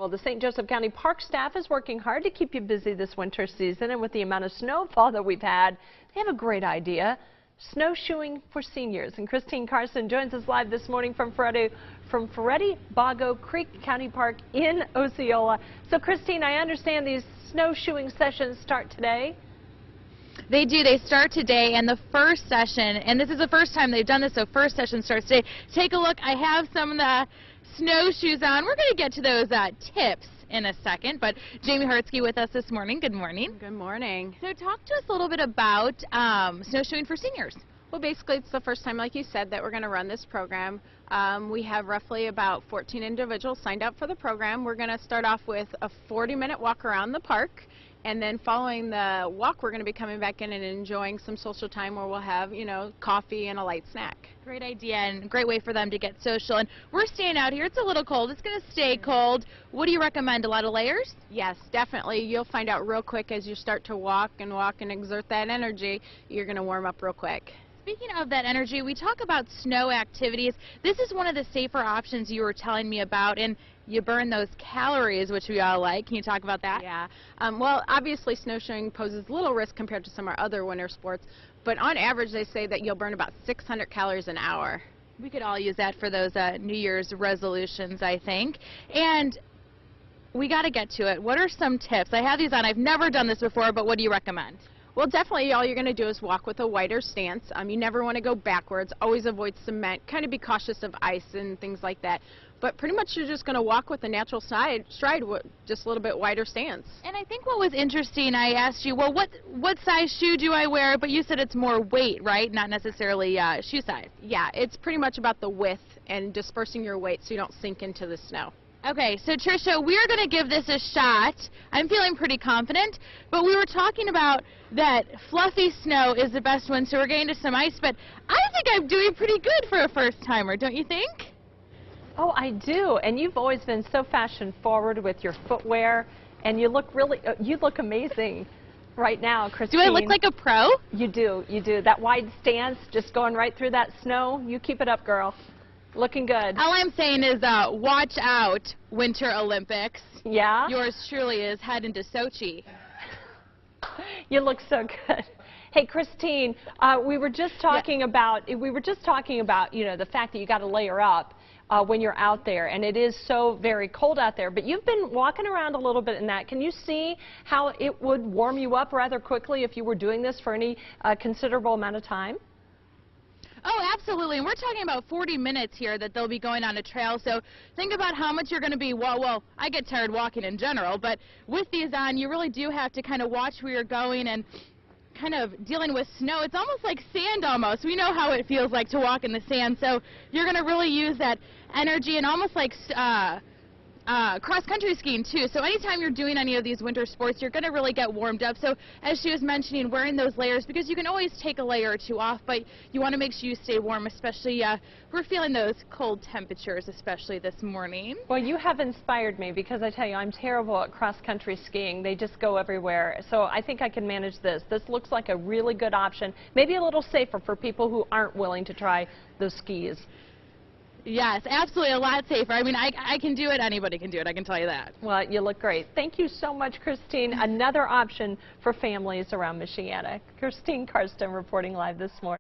Well, the St. Joseph County Park staff is working hard to keep you busy this winter season, and with the amount of snowfall that we've had, they have a great idea: snowshoeing for seniors. And Christine Carson joins us live this morning from Ferretti-Bago Creek County Park in Osceola. So, Christine, I understand these snowshoeing sessions start today. They do. They start today, and the first session, and this is the first time they've done this, so first session starts today. Take a look. I have some of the snowshoes on. We're going to get to those tips in a second, but Jamie Hartsky with us this morning. Good morning. Good morning. So talk to us a little bit about snowshoeing for seniors. Well, basically, it's the first time, like you said, that we're going to run this program. We have roughly about 14 individuals signed up for the program. We're going to start off with a 40-minute walk around the park. And then following the walk, we're going to be coming back in and enjoying some social time where we'll have, you know, coffee and a light snack. Great idea and great way for them to get social. And we're staying out here. It's a little cold. It's going to stay cold. What do you recommend? A lot of layers? Yes, definitely. You'll find out real quick as you start to walk and exert that energy, you're going to warm up real quick. Speaking of that energy, we talk about snow activities. This is one of the safer options you were telling me about, and you burn those calories, which we all like. Can you talk about that? Yeah. Well, obviously snowshoeing poses little risk compared to some of our other winter sports, but on average they say that you'll burn about 600 calories an hour. We could all use that for those New Year's resolutions, I think. And we got to get to it. What are some tips? I have these on. I've never done this before, but what do you recommend? Well, definitely all you're going to do is walk with a wider stance. You never want to go backwards. Always avoid cement. Kind of be cautious of ice and things like that. But pretty much you're just going to walk with a natural stride, just a little bit wider stance. And I think what was interesting, I asked you, well, what size shoe do I wear? But you said it's more weight, right? Not necessarily shoe size. Yeah, it's pretty much about the width and dispersing your weight so you don't sink into the snow. Okay, so Tricia, we're going to give this a shot. I'm feeling pretty confident, but we were talking about that fluffy snow is the best one, so we're getting to some ice, but I think I'm doing pretty good for a first-timer, don't you think? Oh, I do, and you've always been so fashion-forward with your footwear, and you look you look amazing right now, Christine. Do I look like a pro? You do, you do. That wide stance, just going right through that snow, you keep it up, girl. Looking good. All I'm saying is watch out, Winter Olympics. Yeah? Yours truly is heading to Sochi. You look so good. Hey, Christine, we were just talking about you know, the fact that you got to layer up when you're out there, and it is so very cold out there, but you've been walking around a little bit in that. Can you see how it would warm you up rather quickly if you were doing this for any considerable amount of time? Oh, absolutely. And we're talking about 40 minutes here that they'll be going on a trail. So think about how much you're going to be, well, I get tired walking in general, but with these on, you really do have to kind of watch where you're going and kind of dealing with snow. It's almost like sand almost. We know how it feels like to walk in the sand. So you're going to really use that energy and almost like cross-country skiing too. So anytime you're doing any of these winter sports, you're going to really get warmed up. So as she was mentioning, wearing those layers, because you can always take a layer or two off, but you want to make sure you stay warm, especially we're feeling those cold temperatures, especially this morning. Well, you have inspired me, because I tell you, I'm terrible at cross-country skiing. They just go everywhere. So I think I can manage this. This looks like a really good option, maybe a little safer for people who aren't willing to try those skis. Yes, absolutely, a lot safer. I mean, I can do it. Anybody can do it. I can tell you that. Well, you look great. Thank you so much, Christine. Another option for families around Michiana. Christine Carson reporting live this morning.